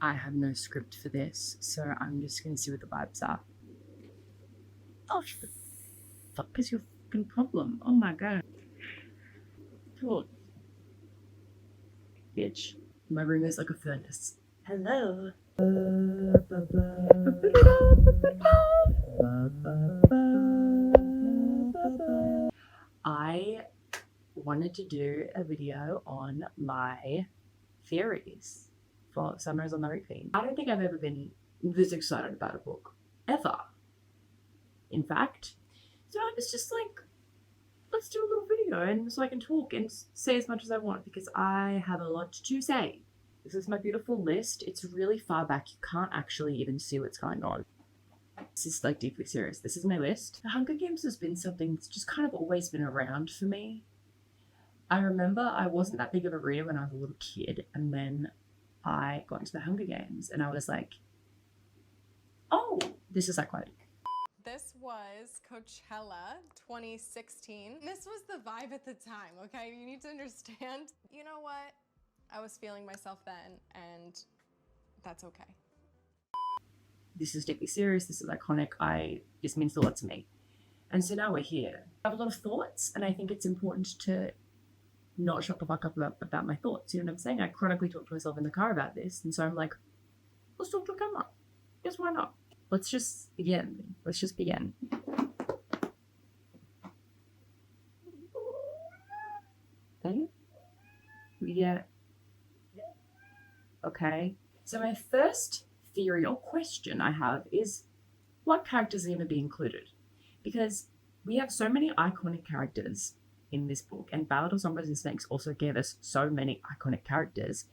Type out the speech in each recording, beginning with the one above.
I have no script for this, so I'm just gonna see what the vibes are. Oh, what the fuck is your fucking problem? Oh my god. Cool. Bitch. My room is like a furnace. Hello. I wanted to do a video on my theories for Summers on the Reaping. I don't think I've ever been this excited about a book. Ever. In fact. So I was just like, let's do a little video and so I can talk and say as much as I want because I have a lot to say. This is my beautiful list. It's really far back. You can't actually even see what's going on. This is like deeply serious. This is my list. The Hunger Games has been something that's just kind of always been around for me. I remember I wasn't that big of a reader when I was a little kid, and then I got into the Hunger Games and I was like, oh, this is iconic. This was Coachella 2016. This was the vibe at the time, okay? You need to understand. You know what? I was feeling myself then, and that's okay. This is deeply serious. This is iconic. This means a lot to me. And so now we're here. I have a lot of thoughts, and I think it's important to not shut the fuck up about my thoughts. You know what I'm saying? I chronically talk to myself in the car about this, and so I'm like, let's talk to a camera. Yes, why not? Let's just begin. Let's just begin. Okay. Yeah. Okay. So my first theory or question I have is, what characters are going to be included? Because we have so many iconic characters in this book, and Ballad of Zombies and Snakes also gave us so many iconic characters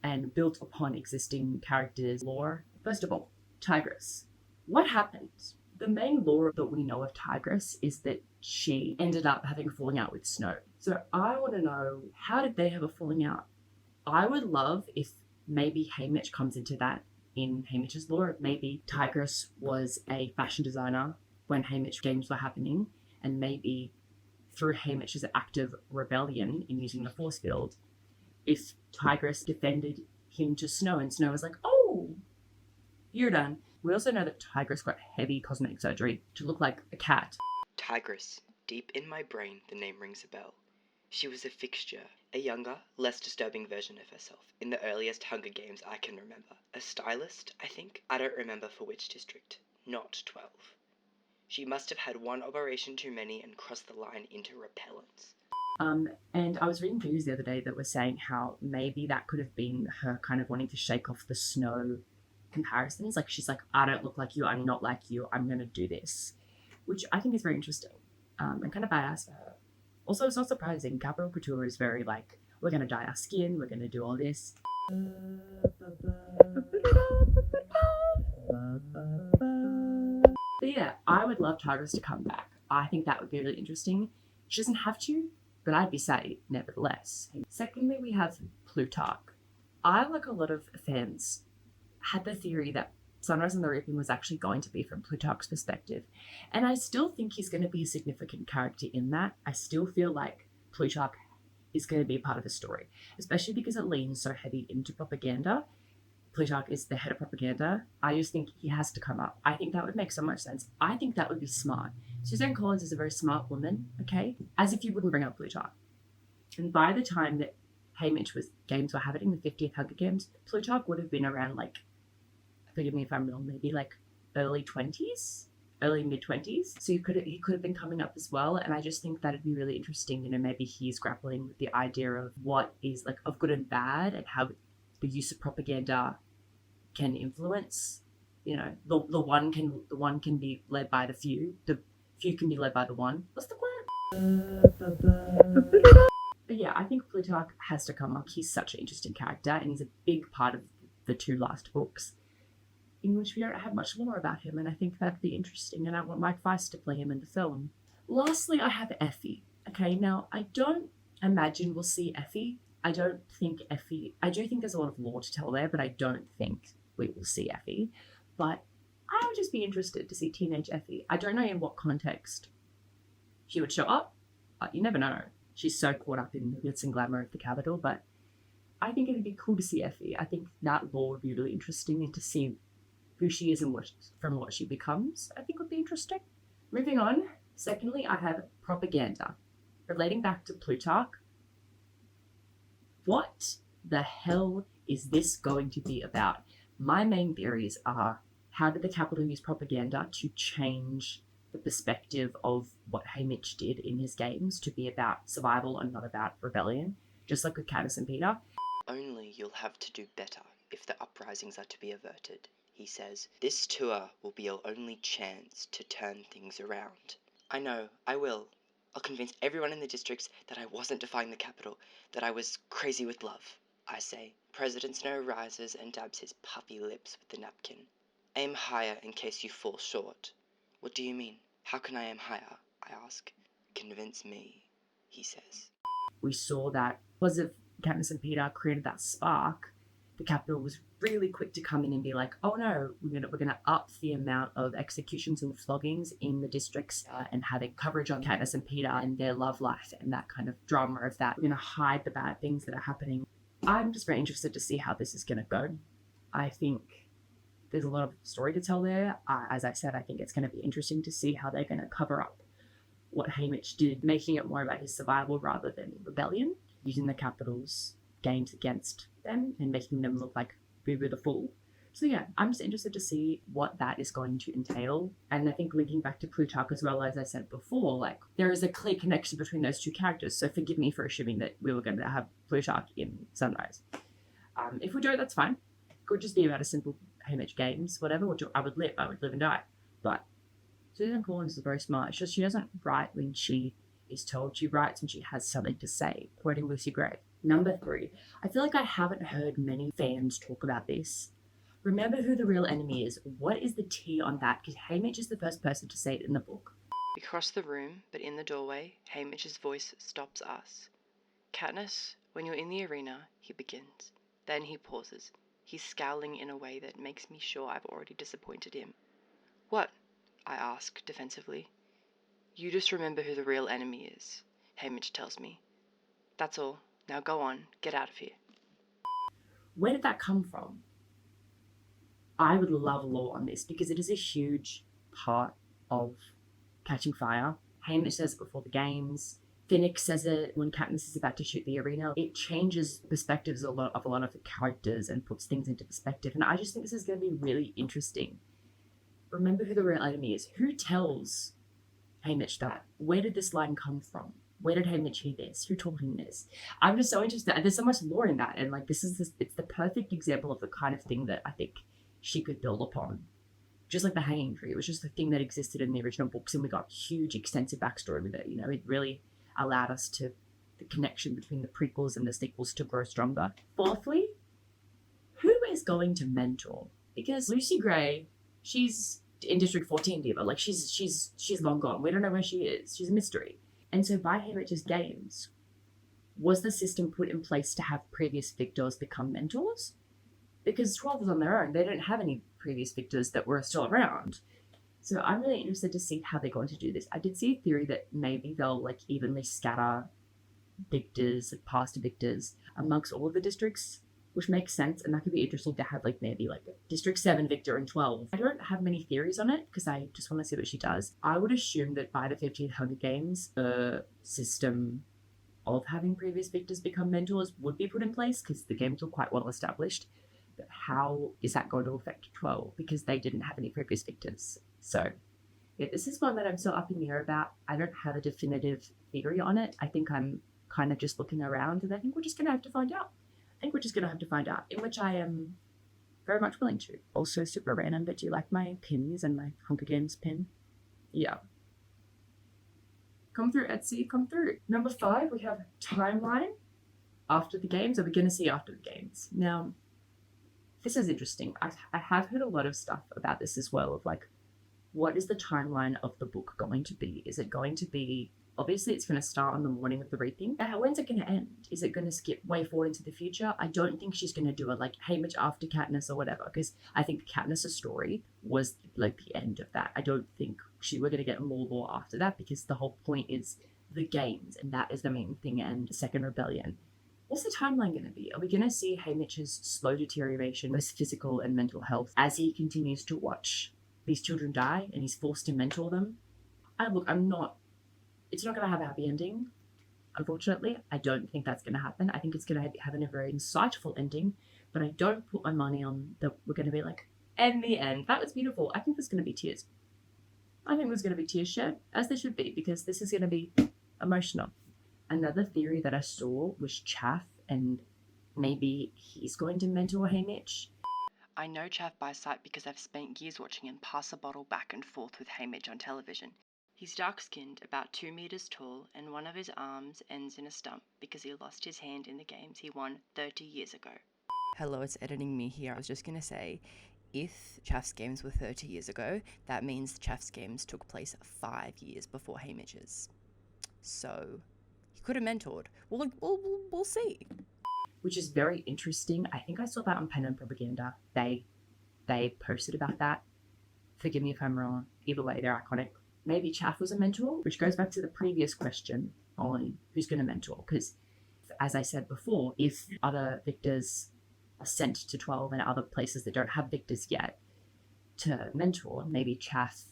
and built upon existing characters' lore. First of all, Tigress. What happened? The main lore that we know of Tigress is that she ended up having a falling out with Snow. So I want to know, how did they have a falling out? I would love if maybe Haymitch comes into that in Haymitch's lore. Maybe Tigress was a fashion designer when Haymitch games were happening, and maybe through Haymitch's active rebellion in using the force field, if Tigress defended him to Snow and Snow was like, oh, you're done. We also know that Tigress got heavy cosmetic surgery to look like a cat. Tigress. Deep in my brain, the name rings a bell. She was a fixture, a younger, less disturbing version of herself, in the earliest Hunger Games I can remember. A stylist, I think? I don't remember for which district. Not 12. She must have had one operation too many and crossed the line into repellents. And I was reading reviews the other day that were saying how maybe that could have been her kind of wanting to shake off the Snow comparisons. Like, she's like, I don't look like you, I'm not like you, I'm going to do this. Which I think is very interesting and kind of badass for her. Also, it's not surprising. Capital Couture is very like, we're going to dye our skin, we're going to do all this. But yeah, I would love Tigress to come back. I think that would be really interesting. She doesn't have to, but I'd be sad nevertheless. Secondly, we have Plutarch. I, like a lot of fans, had the theory that Sunrise on the Reaping was actually going to be from Plutarch's perspective. And I still think he's going to be a significant character in that. I still feel like Plutarch is going to be a part of the story, especially because it leans so heavy into propaganda. Plutarch is the head of propaganda. I just think he has to come up. I think that would make so much sense. I think that would be smart. Suzanne Collins is a very smart woman, okay? As if you wouldn't bring up Plutarch. And by the time that Haymitch games were happening, the 50th Hunger Games, Plutarch would have been around, like, forgive me if I'm wrong, maybe like early 20s, early mid-20s. So he could have been coming up as well. And I just think that'd be really interesting. You know, maybe he's grappling with the idea of what is like of good and bad and how the use of propaganda can influence. You know, the one can be led by the few. The few can be led by the one. What's the plan? But yeah, I think Plutarch has to come up. He's such an interesting character, and he's a big part of the two last books, in which we don't have much lore about him, and I think that'd be interesting, and I want Mike Weiss to play him in the film. Lastly, I have Effie. Okay, now, I don't imagine we'll see Effie. I do think there's a lot of lore to tell there, but I don't think we will see Effie. But I would just be interested to see teenage Effie. I don't know in what context she would show up, but you never know. She's so caught up in the glitz and glamour of the capital, but I think it'd be cool to see Effie. I think that lore would be really interesting, and to see who she is and from what she becomes, I think would be interesting. Moving on, secondly, I have propaganda. Relating back to Plutarch, what the hell is this going to be about? My main theories are, how did the Capitol use propaganda to change the perspective of what Haymitch did in his games to be about survival and not about rebellion, just like with Katniss and Peter? Only you'll have to do better if the uprisings are to be averted, he says. This tour will be your only chance to turn things around. I know, I will. I'll convince everyone in the districts that I wasn't defying the capital, that I was crazy with love, I say. President Snow rises and dabs his puffy lips with the napkin. Aim higher in case you fall short. What do you mean? How can I aim higher? I ask. Convince me, he says. We saw that because of Katniss and Peter created that spark, the Capitol was really quick to come in and be like, oh no, we're gonna up the amount of executions and floggings in the districts, and having coverage on Katniss and Peter and their love life and that kind of drama of that. We're gonna hide the bad things that are happening. I'm just very interested to see how this is gonna go. I think there's a lot of story to tell there. As I said, I think it's gonna be interesting to see how they're gonna cover up what Haymitch did, making it more about his survival rather than rebellion, using the Capitol's games against them and making them look like Boo the Fool. So yeah, I'm just interested to see what that is going to entail. And I think linking back to Plutarch as well, as I said before, like there is a clear connection between those two characters. So forgive me for assuming that we were going to have Plutarch in Sunrise. If we don't, that's fine. It could just be about a simple Haymitch games, whatever, which I would live and die. But Susan Collins is very smart. It's just she doesn't write when she is told. She writes when she has something to say, quoting Lucy Gray. Number 3, I feel like I haven't heard many fans talk about this. Remember who the real enemy is. What is the tea on that? Because Haymitch is the first person to say it in the book. We cross the room, but in the doorway, Haymitch's voice stops us. Katniss, when you're in the arena, he begins. Then he pauses. He's scowling in a way that makes me sure I've already disappointed him. What? I ask defensively. You just remember who the real enemy is, Haymitch tells me. That's all. Now go on, get out of here. Where did that come from? I would love lore on this because it is a huge part of Catching Fire. Haymitch says it before the games. Finnick says it when Katniss is about to shoot the arena. It changes perspectives of a lot of the characters and puts things into perspective. And I just think this is going to be really interesting. Remember who the real enemy is. Who tells Haymitch that? Where did this line come from? Where did Haymitch hear this? Who told him this? I'm just so interested. There's so much lore in that. And like, it's the perfect example of the kind of thing that I think she could build upon. Just like the Hanging Tree. It was just the thing that existed in the original books, and we got huge, extensive backstory with it. You know, it really allowed us to, the connection between the prequels and the sequels to grow stronger. Fourthly, who is going to mentor? Because Lucy Gray, she's in District 14 Diva. Like, she's long gone. We don't know where she is. She's a mystery. And so by Haymitch's games, was the system put in place to have previous victors become mentors? Because 12 was on their own. They don't have any previous victors that were still around. So I'm really interested to see how they're going to do this. I did see a theory that maybe they'll like evenly scatter victors, like past victors, amongst all of the districts, which makes sense. And that could be interesting to have like maybe like District 7 victor and 12. I don't have many theories on it because I just want to see what she does. I would assume that by the 15th Hunger Games, the system of having previous victors become mentors would be put in place because the games were quite well established. But how is that going to affect 12? Because they didn't have any previous victors. So yeah, this is one that I'm still up in the air about. I don't have a definitive theory on it. I think I'm kind of just looking around, and I think we're just going to have to find out. In which I am very much willing to. Also super random, but do you like my pins and my Hunger Games pin? Yeah. Come through, Etsy, come through. Number 5, we have timeline after the games. Are we going to see after the games? Now, this is interesting. I have heard a lot of stuff about this as well, of like, what is the timeline of the book going to be? Is it going to be, obviously it's going to start on the morning of the reaping. When's it going to end? Is it going to skip way forward into the future? I don't think she's going to do it like Haymitch after Katniss or whatever, because I think Katniss' story was like the end of that. I don't think we're going to get more lore after that, because the whole point is the games, and that is the main thing, and Second Rebellion. What's the timeline going to be? Are we going to see Haymitch's slow deterioration, both physical and mental health, as he continues to watch these children die and he's forced to mentor them? It's not going to have a happy ending, unfortunately. I don't think that's going to happen. I think it's going to have a very insightful ending, but I don't put my money on that we're going to be like, and the end. That was beautiful. I think there's going to be tears. I think there's going to be tears shed, as there should be, because this is going to be emotional. Another theory that I saw was Chaff, and maybe he's going to mentor Haymitch. I know Chaff by sight because I've spent years watching him pass a bottle back and forth with Haymitch on television. He's dark-skinned, about 2 meters tall, and one of his arms ends in a stump because he lost his hand in the games he won 30 years ago. Hello, it's editing me here. I was just going to say, if Chaff's games were 30 years ago, that means Chaff's games took place 5 years before Haymitch's. So, he could have mentored. We'll see. Which is very interesting. I think I saw that on Pen and Propaganda. They posted about that. Forgive me if I'm wrong. Either way, they're iconic. Maybe Chaff was a mentor, which goes back to the previous question on who's going to mentor. Because, as I said before, if other victors are sent to 12 and other places that don't have victors yet to mentor, maybe Chaff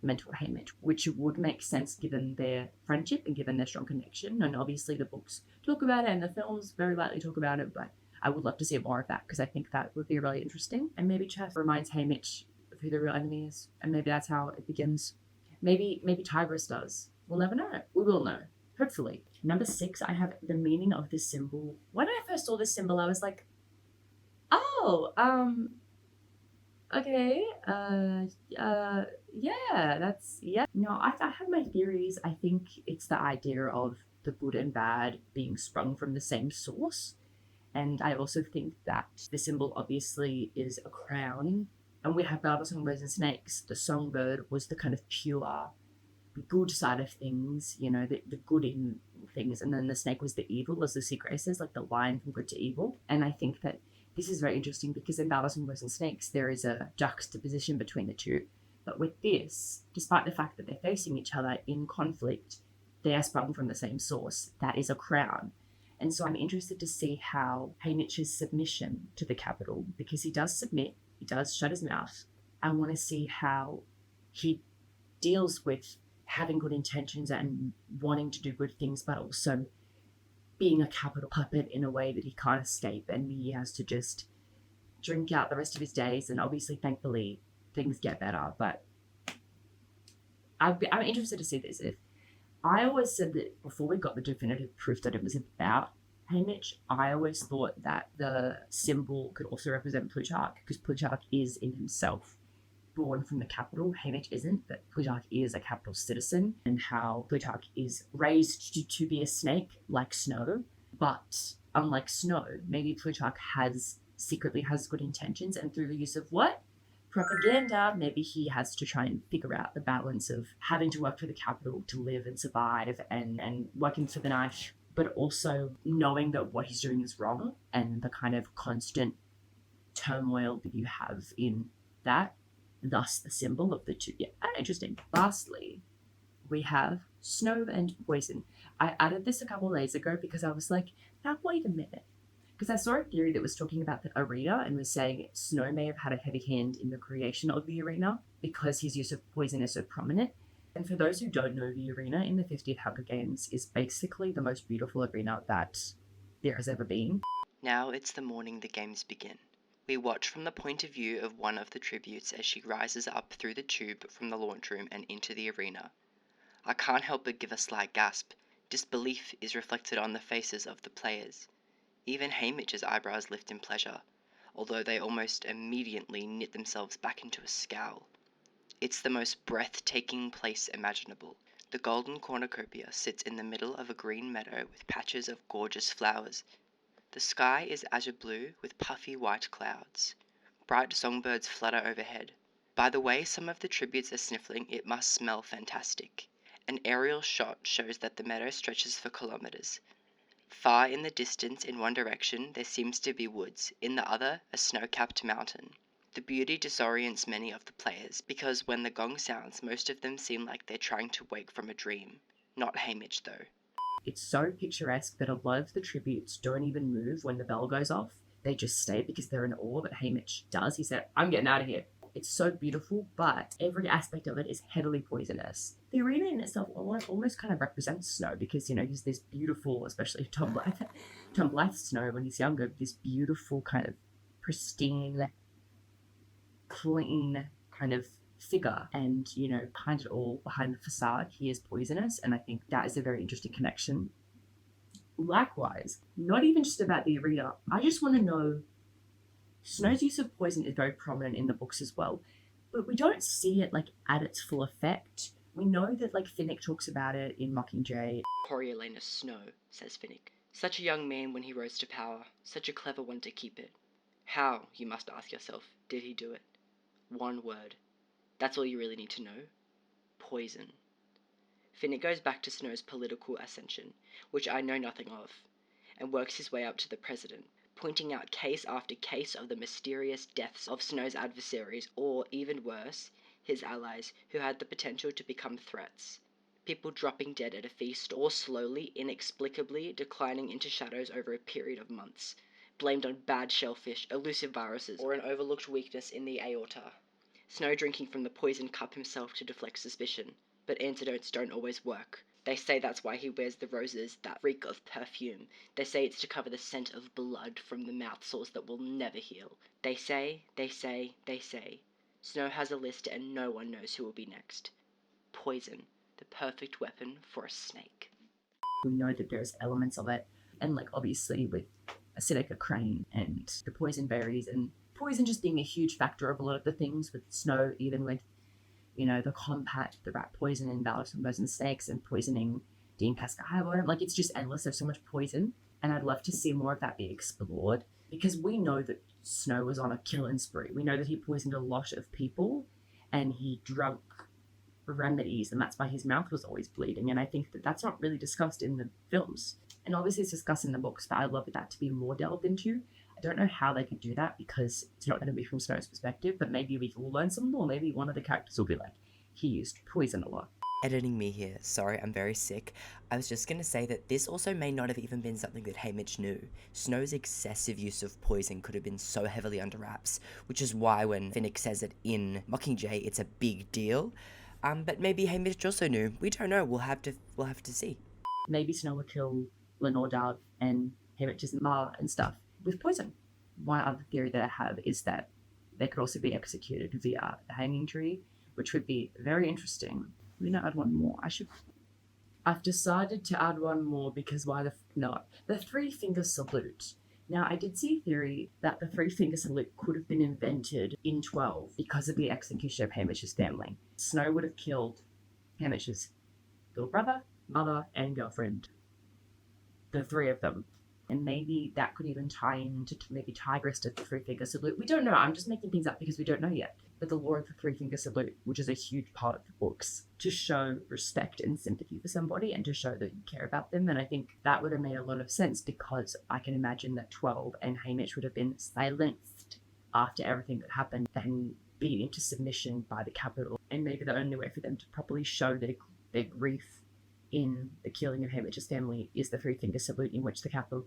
mentor Haymitch, which would make sense given their friendship and given their strong connection. And obviously the books talk about it and the films very lightly talk about it, but I would love to see more of that because I think that would be really interesting. And maybe Chaff reminds Haymitch of who the real enemy is, and maybe that's how it begins. Maybe Tigris does. We'll never know. We will know. Hopefully. Number 6, I have the meaning of this symbol. When I first saw this symbol, I was like, okay, yeah. No, I have my theories. I think it's the idea of the good and bad being sprung from the same source. And I also think that the symbol obviously is a crown. And we have Battle Songbirds and Snakes. The songbird was the kind of pure, good side of things, the good in things. And then the snake was the evil, as the secret says, like the line from good to evil. And I think that this is very interesting because in Battle Songbirds and Snakes, there is a juxtaposition between the two. But with this, despite the fact that they're facing each other in conflict, they are sprung from the same source. That is a crown. And so I'm interested to see how Haymitch's submission to the capital, because he does submit, he does shut his mouth. I want to see how he deals with having good intentions and wanting to do good things, but also being a capital puppet in a way that he can't escape, and he has to just drink out the rest of his days. And obviously, thankfully, things get better. But I'm interested to see this. If I always said that before we got the definitive proof that it was about Haymitch, I always thought that the symbol could also represent Plutarch, because Plutarch is in himself born from the capital. Haymitch isn't, but Plutarch is a capital citizen, and how Plutarch is raised to be a snake like Snow. But unlike Snow, maybe Plutarch secretly has good intentions, and through the use of what? Propaganda, maybe he has to try and figure out the balance of having to work for the capital to live and survive, and working for the knife, but also knowing that what he's doing is wrong, and the kind of constant turmoil that you have in that. Thus the symbol of the two. Yeah, interesting. Lastly, we have Snow and Poison. I added this a couple of days ago because I was like, now wait a minute. Because I saw a theory that was talking about the arena and was saying Snow may have had a heavy hand in the creation of the arena because his use of poison is so prominent. And for those who don't know, the arena in the 50th Hunger Games is basically the most beautiful arena that there has ever been. Now it's the morning the games begin. We watch from the point of view of one of the tributes as she rises up through the tube from the launch room and into the arena. I can't help but give a slight gasp. Disbelief is reflected on the faces of the players. Even Haymitch's eyebrows lift in pleasure, although they almost immediately knit themselves back into a scowl. It's the most breathtaking place imaginable. The golden cornucopia sits in the middle of a green meadow with patches of gorgeous flowers. The sky is azure blue with puffy white clouds. Bright songbirds flutter overhead. By the way some of the tributes are sniffling, it must smell fantastic. An aerial shot shows that the meadow stretches for kilometers. Far in the distance, in one direction, there seems to be woods, in the other, a snow-capped mountain. The beauty disorients many of the players, because when the gong sounds, most of them seem like they're trying to wake from a dream. Not Haymitch, though. It's so picturesque that a lot of the tributes don't even move when the bell goes off. They just stay because they're in awe, but Haymitch does. He said, I'm getting out of here. It's so beautiful, but every aspect of it is heavily poisonous. The arena in itself almost kind of represents Snow because, you know, he's this beautiful, especially Tom Blythe's Snow when he's younger, this beautiful kind of pristine, clean kind of figure. And, you know, behind it all, behind the facade, he is poisonous. And I think that is a very interesting connection. Likewise, not even just about the arena, I just want to know, Snow's use of poison is very prominent in the books as well, but we don't see it like at its full effect. We know that like Finnick talks about it in Mockingjay. Coriolanus Snow, says Finnick. Such a young man when he rose to power, such a clever one to keep it. How, you must ask yourself, did he do it? One word. That's all you really need to know. Poison. Finnick goes back to Snow's political ascension, which I know nothing of, and works his way up to the president, pointing out case after case of the mysterious deaths of Snow's adversaries, or, even worse, his allies, who had the potential to become threats. People dropping dead at a feast, or slowly, inexplicably declining into shadows over a period of months, blamed on bad shellfish, elusive viruses, or an overlooked weakness in the aorta. Snow drinking from the poisoned cup himself to deflect suspicion, but antidotes don't always work. They say that's why he wears the roses that reek of perfume. They say it's to cover the scent of blood from the mouth sores that will never heal. They say. Snow has a list and no one knows who will be next. Poison, the perfect weapon for a snake. We know that there's elements of it, and like obviously with Acidica Crane and the poison berries, and poison just being a huge factor of a lot of the things with Snow, even with, you know, the compact, the rat poison and Balasambos and snakes, and poisoning Dean Casca Highwater. Like, it's just endless. There's so much poison. And I'd love to see more of that be explored, because we know that Snow was on a killing spree. We know that he poisoned a lot of people and he drunk remedies, and that's why his mouth was always bleeding. And I think that that's not really discussed in the films. And obviously it's discussed in the books, but I'd love that to be more delved into. I don't know how they could do that because it's not going to be from Snow's perspective, but maybe we will learn some more. Maybe one of the characters will be like, he used poison a lot. Editing me here, sorry, I'm very sick. I was just gonna say that this also may not have even been something that Haymitch knew. Snow's excessive use of poison could have been so heavily under wraps, which is why when Finnick says it in Mockingjay, it's a big deal. But maybe Haymitch also knew. We don't know. We'll have to see. Maybe Snow will kill Lenore Dove and Haymitch's ma and stuff with poison. One other theory that I have is that they could also be executed via the hanging tree, which would be very interesting. I'm gonna add one more. I've decided to add one more because why the not? The three-finger salute. Now, I did see a theory that the three-finger salute could have been invented in 12 because of the execution of Haymitch's family. Snow would have killed Haymitch's little brother, mother, and girlfriend. The three of them. And maybe that could even tie into maybe Tigress to the three-finger salute. We don't know. I'm just making things up because we don't know yet. But the lore of the three-finger salute, which is a huge part of the books, to show respect and sympathy for somebody and to show that you care about them. And I think that would have made a lot of sense because I can imagine that 12 and Haymitch would have been silenced after everything that happened and beat into submission by the capital. And maybe the only way for them to properly show their grief in the killing of Haymitch's family is the three-finger salute, in which the capital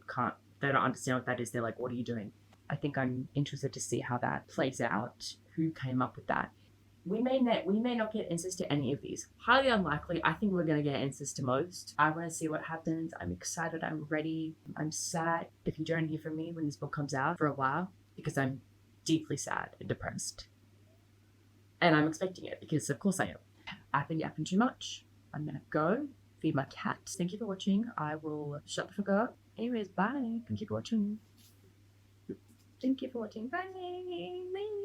they don't understand what that is. They're like, what are you doing? I think I'm interested to see how that plays out. Who came up with that? We may not get answers to any of these. Highly unlikely. I think we're going to get answers to most. I want to see what happens. I'm excited. I'm ready. I'm sad if you don't hear from me when this book comes out for a while, because I'm deeply sad and depressed. And I'm expecting it because of course I am. I've been yapping too much. I'm going to go feed my cat. Thank you for watching. I will shut the fuck up. Anyways, bye. Thank you for watching. Thank you for watching. Bye. Bye.